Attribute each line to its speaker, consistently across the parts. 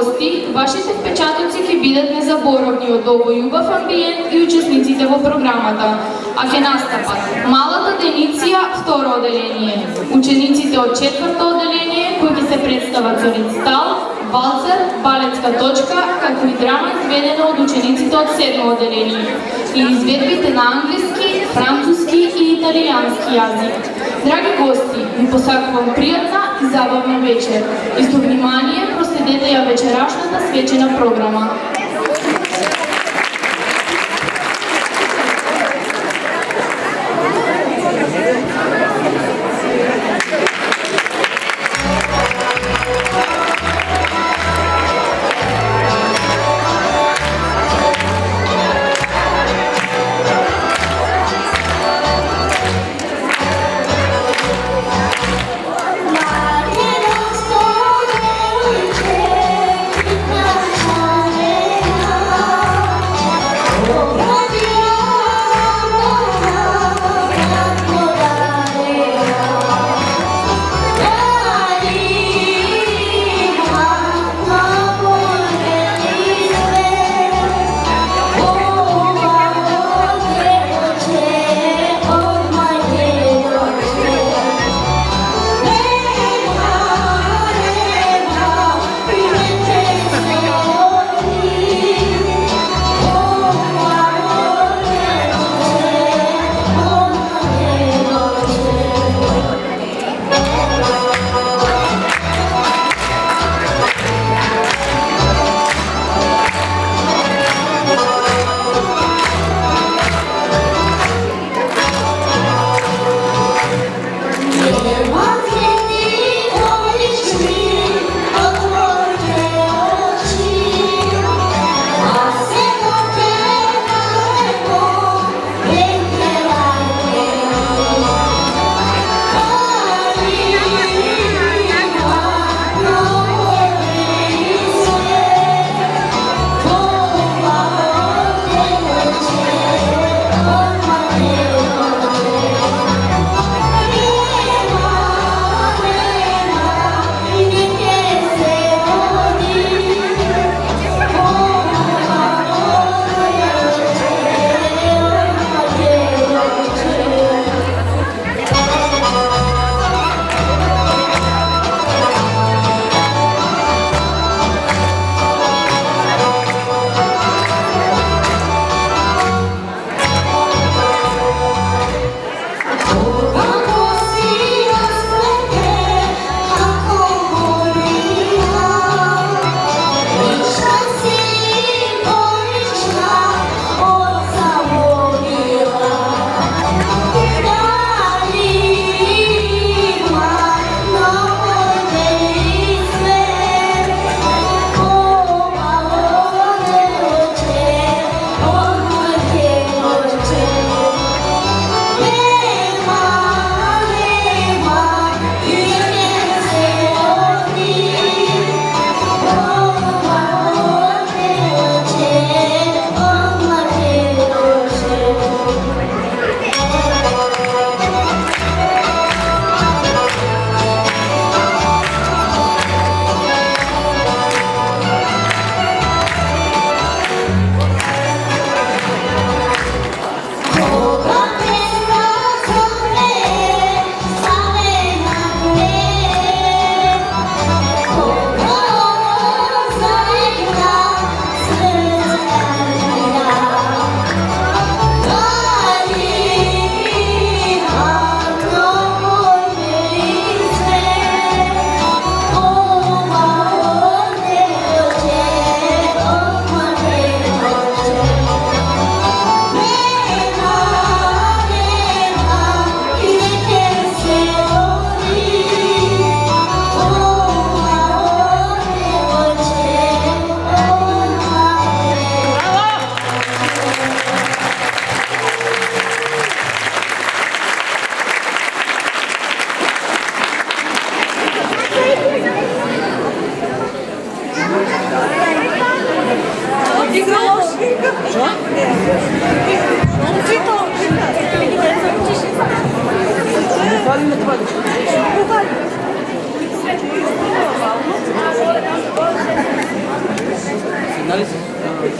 Speaker 1: гости, вашите впечатоци ќе бидат незаборавни од овој убав амбиент и учесниците во програмата, а ќе настапат малата Дениция, второ оделение, учениците од четврто оделение кои ќе се представат со рецитал, валцер, балетска точка, како и драма изведена од учениците од седмо оделение и изведбите на англиски, француски и италијански јазик. Драги гости, ви посакувам пријатна и забавна вечер и со внимание проследете ја вечерашната свечена програма.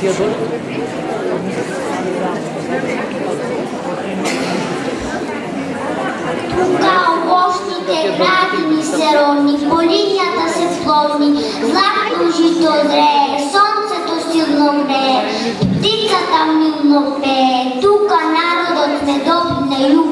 Speaker 2: Тука овощните градини се родни, полинята се плодни, златно жито зрее, слънцето силно грее, птицата милно пее, тука народът ме добне люб.